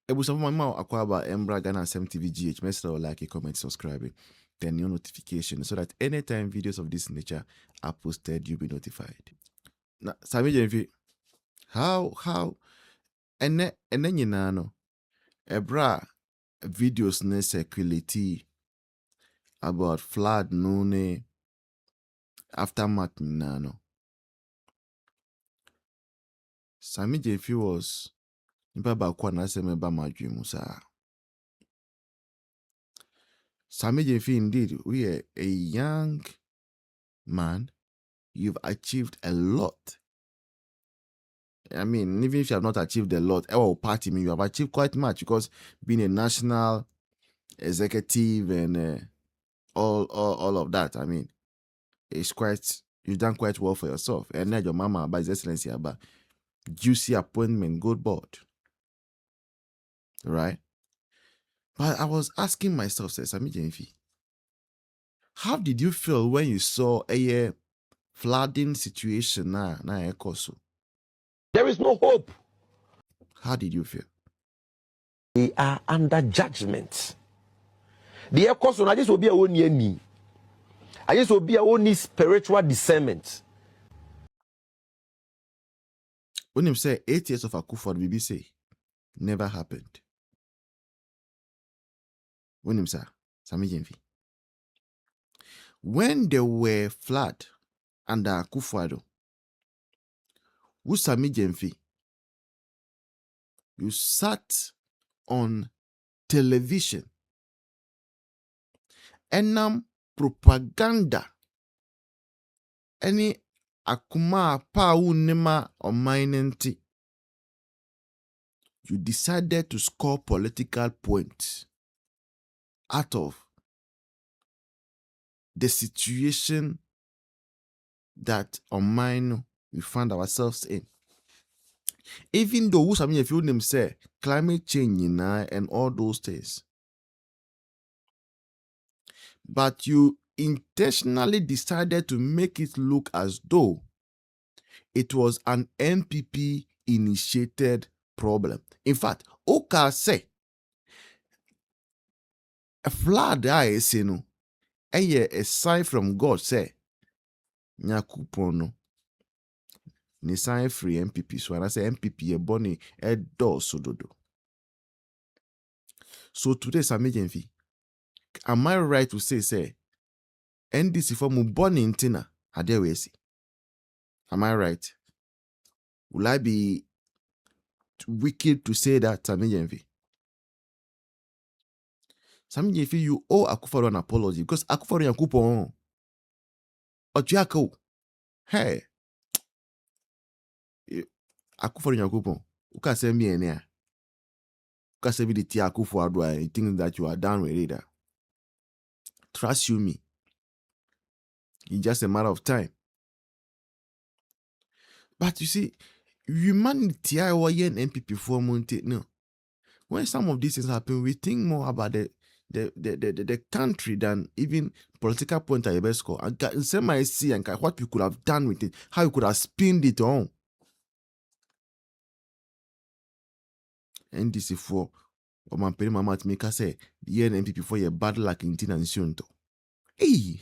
Ebusa mama akwaba Embra Ghana TV GH. Mesra like, comment, subscribe, turn your notification so that anytime videos of this nature are posted, you'll be notified. Now, Sammy Gyamfi, how and then you know, Ebra videos ne circulate about flood no ne aftermath nano. Sammy Gyamfi was Baba Kwana Seme Bama Musa. Sammy Gyamfi, indeed, we are a young man. You've achieved a lot. I mean, even if you have not achieved a lot, party me, you have achieved quite much because being a national executive and all of that, I mean, you've done quite well for yourself. And now your mama, by His Excellency, about juicy appointment, good board. Right? But I was asking myself, Sammy Gyamfi, how did you feel when you saw a flooding situation na ekoso? There is no hope. How did you feel? They are under judgment. The ekoso na just will be a one I just will be a only spiritual discernment. When him say 8 years of Akufo Addo, BBC never happened. When him say Sammy Gyamfi, when there were flood under Akufo Addo, who Sammy Gyamfi, you sat on television and propaganda any akuma pa unema or minenti. You decided to score political points out of the situation that on mine we found ourselves in. Even though Sammy Gyamfi say climate change and all those things, but you intentionally decided to make it look as though it was an MPP initiated problem. In fact, Oka say a flood a sign from God say nyakupono ni sign free MPP. So I say MPP e boni e do sododo. So today, Sammy Gyamfi, am I right to say NDC for mu born in Tina Adewesi? Am I right? Will I be wicked to say that, Sammy Gyamfi? Sammy Gyamfi, you owe Akufo Addo an apology because Akufo Addo Yankupon Ojiako. Hey, Akufo Addo Yankupon. You can send me here. You can send me the tea Akufo Addo. I think that you are done with it. Trust you me. It's just a matter of time. But you see, humanity I was an MPP for Monte. No. When some of these things happen, we think more about the country than even political point I best score. And same I see and what we could have done with it, how you could have spinned it on. NDC for or my penny mama to make us say the NPP for your bad luck in Tina and Shunto. Hey,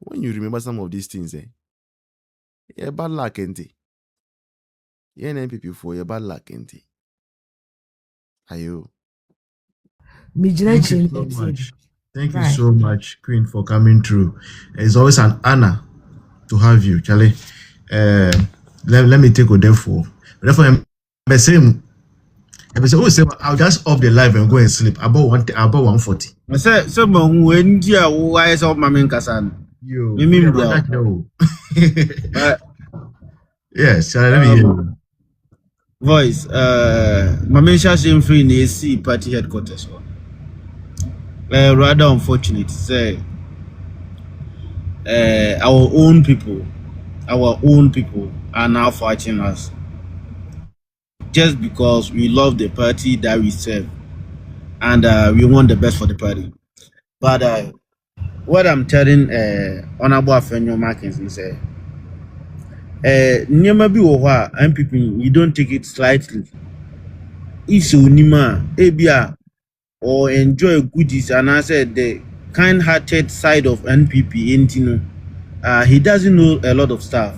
when you remember some of these things, yeah, bad luck, ain't it? Yeah, NPP for your bad luck, ain't it? Ayo. Thank you so much. Thank you so much, Queen, for coming through. It's always an honor to have you, Charlie. Let me take a therefore. I'm saying, I'll just off the live and go and sleep. About 140. When why so Mamin Kasan? Yes, let me hear you. Voice, Mamin Shashim free in AC party headquarters. Rather unfortunate, say our own people are now fighting us just because we love the party that we serve and we want the best for the party. But what I'm telling Honorable Afenyo Markins is MPP, you don't take it slightly. if so nima ebia or enjoy goodies, and I said the kind-hearted side of NPP intino, he doesn't know a lot of stuff.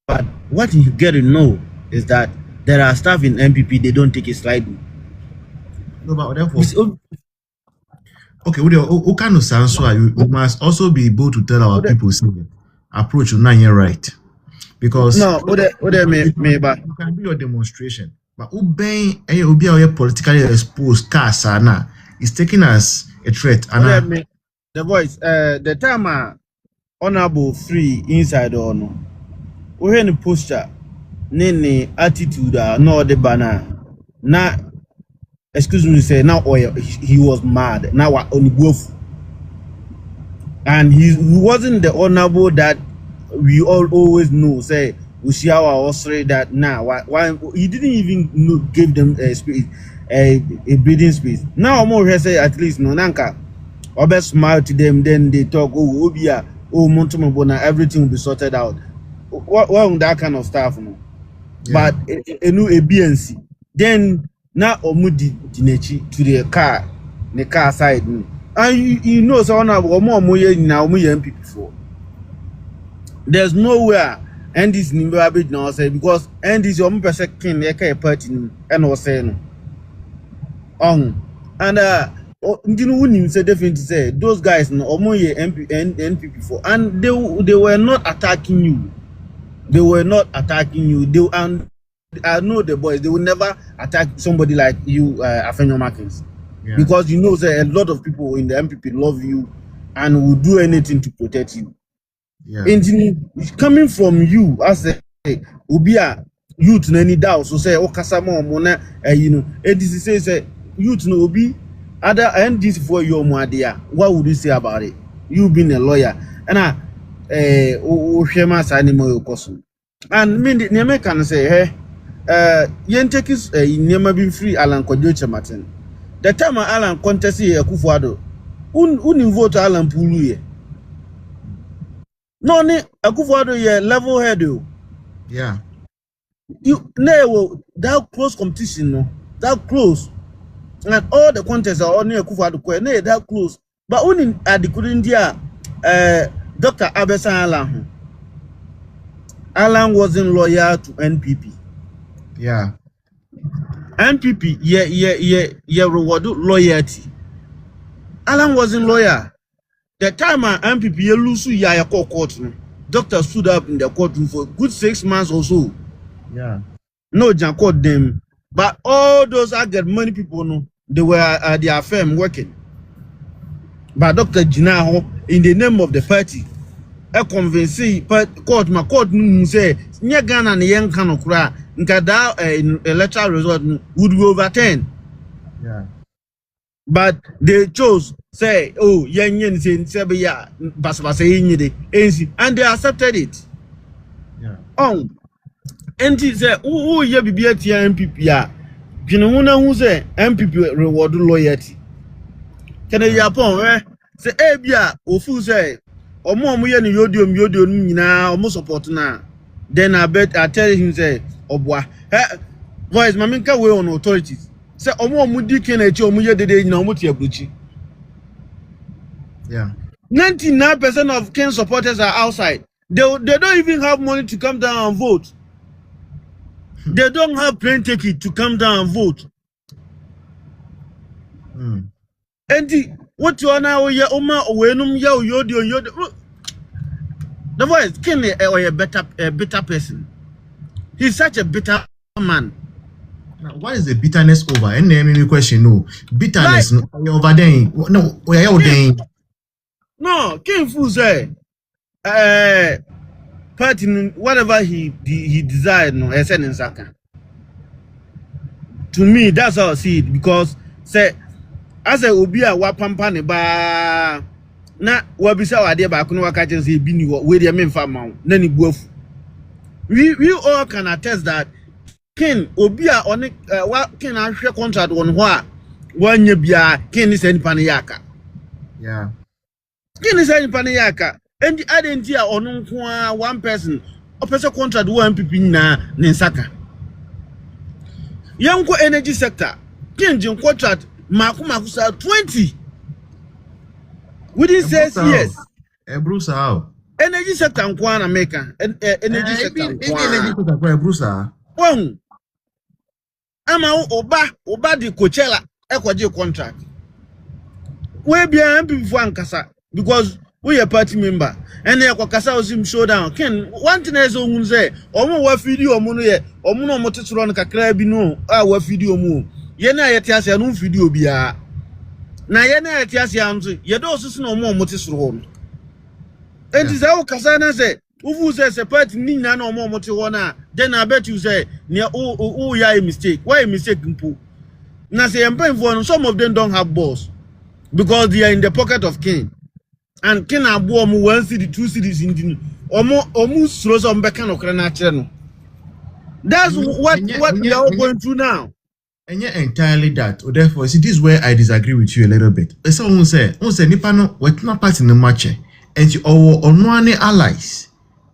But what he get to know is that there are stuff in NPP they don't take it slightly. No, but therefore, okay, what kind of answer you must also be able to tell our people approach not here right, because no, you can do your demonstration, but Ubeng Ubia politically exposed Kasana is taken as a threat. And the voice, the time honorable free inside or no, we had a poster, nene attitude, no the banner, na. Excuse me, say now he was mad. Now on wolf, and he wasn't the honorable that we all always know. Say we see our Australia that now why he didn't even give them a space, a breathing space. Now more say at least no nanka, or best smile to them. Then they talk obia montomobona, everything will be sorted out. What that kind of stuff, no? Yeah. But a new BNC then. Now omudi dinechi to the car side, and you know so now omo now NPP for. There's nowhere NDC never be now say because NDC omo person kin e party and was saying and ndinu wuni say definitely say those guys no omo NPP for, and they were not attacking you. They were not attacking you. And I know the boys, they will never attack somebody like you, Afenyo Markins. Yeah. Because you know that a lot of people in the MPP love you and will do anything to protect you. Yeah. And coming from you, I say, Ubia, youth no any doubt. So say, Kasamo Mona, you know, NDC say, youth no Ubi, other NDC for your Muadia. What would you say about it? You being a lawyer. And Shema Sanimo Kosu. And me, the can say, hey, Yentekis never been free Alan Kojocha Martin. The time Alan contest Akufo Addo, un vote Alan Pulu. No, Akufo Addo ye level head. Yeah. You know that close competition, no, that close. And all the contests are only Akufo Addo, that close. But only at the Kurindia, Dr. Abesan Alan wasn't loyal to NPP. Yeah. NPP, yeah, reward loyalty. Alan wasn't loyal. The time NPP, you lose ya court. Doctor stood up in the courtroom for good 6 months or so. Yeah. No, Jan caught them. But all those I get money people, no, they were at their firm working. But Dr. Jinaho, in the name of the party, a convincing court, my court say, near Ghana and the young Kanokra. Nkada electoral result would be overturned. Yeah. But they chose say, oh, yen sin sebeya basbasa yinde, and they accepted it. Yeah. And he said, oh, ye be MPP ya. Pinuna who say MPP reward loyalty. Can you upon say ebia ofu say omo ye ni yodium nyina omo support na. Then I tell him say Obwa, voice maminka way on authorities. Say omo mudi kenechi omuye dede nyina omo tiabuchi. Yeah. 99% of Ken supporters are outside. They don't even have money to come down and vote. They don't have plane ticket to come down and vote. And what you are now ya oma owenum ya yodi. The voice Ken a better person. He's such a bitter man. Now, what is the bitterness over? And then me question no. Bitterness like, no, over there. No, we are there. No, King Fu say party whatever he desired no SN in Saka. To me, that's how I see it, because say as a obia wa pampa ne ba na wabisa wade ba kuno waka say bi ni we dey memfa ma na ni buafu. We all can attest that Ken Obia on what can I share contract on what 1 year bia Ken is any panayaka. Yeah. Ken is any panayaka. And the identity on one person, a person contract 1 MPP na Ninsaka. Yanko energy sector. Kenjin contract makusa 20. Within 6 years. Bruce how? Energy sector nkwana America. Energy sector. Energy sector Bruce. One. Ama oba di Coachella ekwaje contract. We be MP for ankasa because we a party member and e kwakasa osim showdown. Ken one thing is ohun say omo wa video omo no ye omo no mototoro no kakra bi no a wa video mu. Ye na ye tiase no video bia. Na ye na ye tiase anzo ye do osusu no omo mototoro ho. Enti say o kasa na say ufu say separate ni na no omo mototoro na then I bet you say near oh ya a mistake. Why a mistake mpo? Na say employing for some of them don't have balls because they are in the pocket of King. And King abu omu 1 city 2 cities in the omu slows on back and okra. That's what we are all going through now. And yet entirely that. Or therefore, see, this is where I disagree with you a little bit. Someone say, nipa no we're not part in the match, and you or no any allies,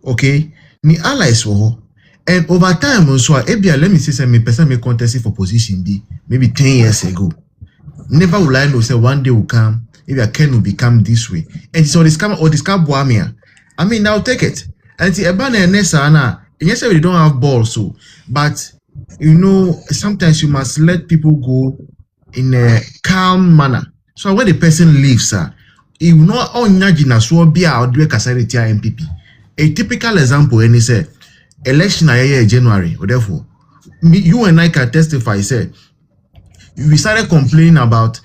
okay? Ni allies wo. And over time, also, let me say, some person may contest for position B, maybe 10 years ago. Never will I know say one day will come, maybe a Ken will become this way. And so this come or this come boamia. I mean, now take it. And see, Ebana and Nessa, and yes, we don't have balls, so, but you know, sometimes you must let people go in a calm manner. So when the person leaves, he will not imagine as well be out doing Kasariti MPP. A typical example, and he said, election January, or therefore, you and I can testify, say, we started complaining about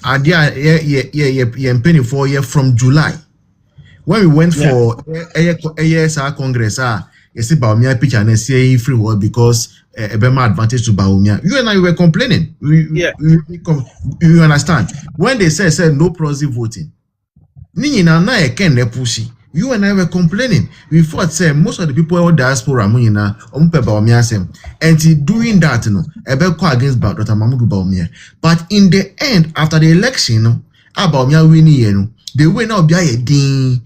idea penny 4 years from July. When we went for ASR Congress, you see Baumia picture and say free world because a better advantage to Baumia. You and I were complaining. You understand? When they said no proxy voting, Nina na ken ne pussy. You and I were complaining. We thought say most of the people in diaspora munina ompe Baumia sem. And doing that, no, Ebeko against Dr. Mahmoud Baumia. But in the end, after the election, Baumia winning, they went now be a ding.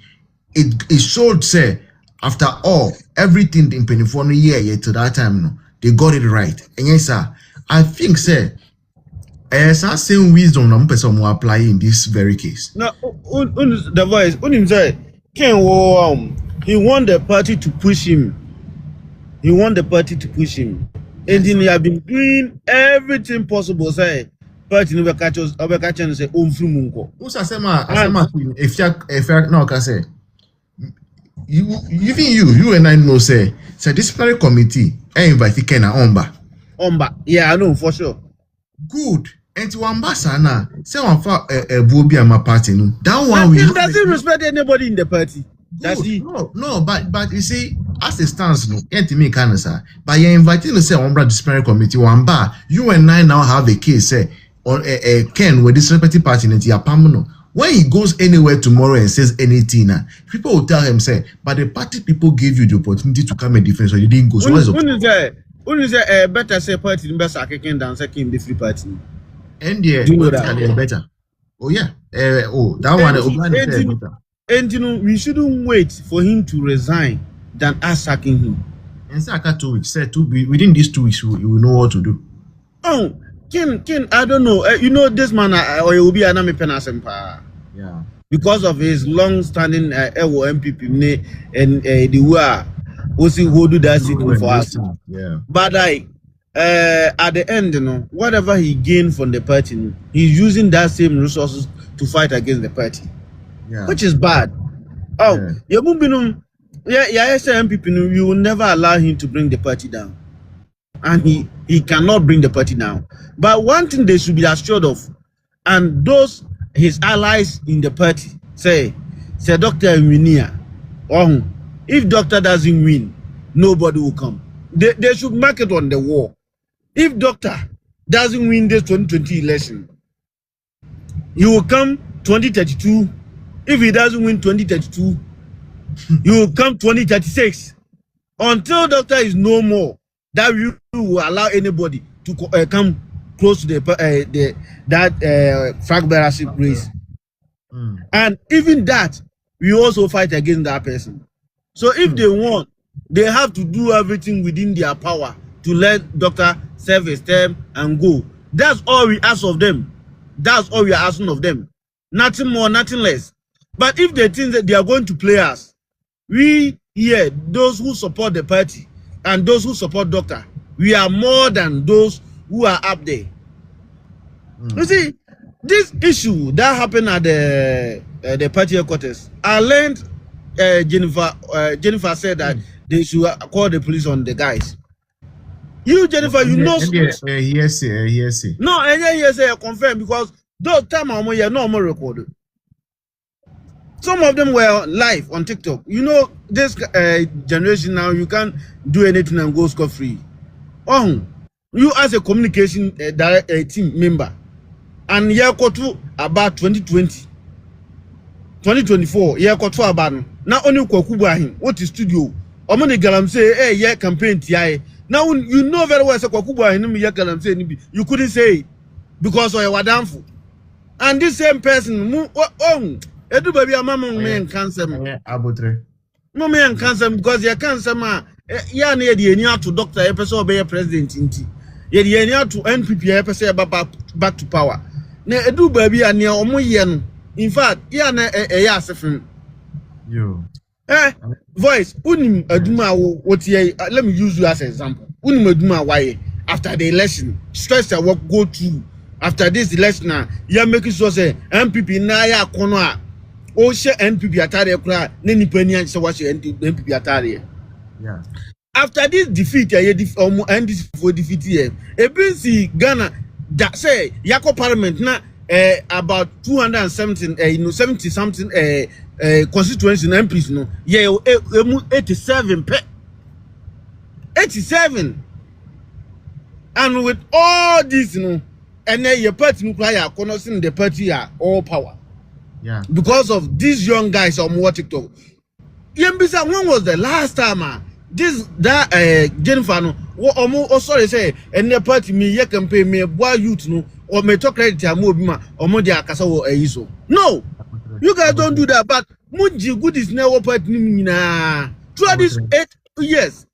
It showed say after all everything in 24 year to that time, no, they got it right. And yes, sir, I think say that same wisdom no person will apply in this very case. No, the voice, say Ken he want the party to push him. He want the party to push him. And then he have been doing everything possible. Say, party never catch us, and say, munko. Who's asema if you no can say you and I know say disciplinary committee invite Ken Omba, yeah, I know for sure. Good. And to ambassador say one for a Bobia my party no. That one doesn't respect anybody in the party. Does he? No, but you see, as it stands, no, me cancer. But you're inviting to say on disciplinary committee one bar. You and I now have a case, say, on a Ken with this respective party in the when he goes anywhere tomorrow and says anything, people will tell him, say, but the party people gave you the opportunity to come and defend, so you didn't go. So what's the better say party in best second than second the free party? And yeah, do you know that better? Oh yeah, that one. And you know, we shouldn't wait for him to resign than us sacking him. And say 2 weeks. Say within these 2 weeks, you will know what to do. Oh, Ken, I don't know. You know this man, or he will be an army penasempa. Yeah. Because of his long-standing MPP and the war, also who do that thing for us. Yeah. But at the end, you know, whatever he gained from the party, he's using that same resources to fight against the party. Yeah. Which is bad. Oh, yeah, MPP, you will never allow him to bring the party down. And he cannot bring the party down. But one thing they should be assured of, and those his allies in the party say Dr. Minia, if Doctor doesn't win, nobody will come. They should mark it on the wall. If Doctor doesn't win this 2020 election, he will come 2032. If he doesn't win 2032, he will come 2036. Until Doctor is no more, that we will allow anybody to come close to that flag bearership race. And even that, we also fight against that person. So if they want, they have to do everything within their power to let Doctor service term, and go. That's all we ask of them. That's all we are asking of them. Nothing more, nothing less. But if they think that they are going to play us, we here, those who support the party and those who support doctor, we are more than those who are up there. You see, this issue that happened at the party headquarters, I learned Jennifer said that they should call the police on the guys. You, Jennifer, you know. Hearsay. No, and hearsay I confirm because those time I'm no more recorded. Some of them were live on TikTok. You know, this generation now, you can't do anything and go scot free. You as a communication team member, and you got to about 2020, 2024, you got to about now only Kwakuba him. What is studio? Omani galam say, hey, yeah, campaign TI. Now you know very well, Kwakuba him, yeah, galam say, you couldn't say it because you were downful. And this same person, Edu baby, a mama me cancer. Mama and cancer because your cancer ma. Ya near the near to doctor episode be president inti. Ye the near to NPP episode back to power. Ne Edu baby a near omo ye. In fact, ya na ya sefin. Yo. Voice unim aduma what ye. Let me use you as an example. Unim aduma why after the election stress that work go through after this election now. Ya making sure say NPP na ya kono a. O she NPP atare kura ne nipani an se wa she NPP atare. Yeah. After this defeat, NDC for defeat here, see Ghana that say Yako Parliament na about 217 70 something constituency MPs no 87 87, and with all this and then your party no cry connoissing the party are all power. Yeah. Because of these young guys on more TikTok. Yembisa, when was the last time Jennifer no sorry say and the party me ye campaign me boy youth no or me talk credit ma or mo dia kasa wo ayiso. No, you guys don't do that, but muji good is never party ni na throughout these 8 years.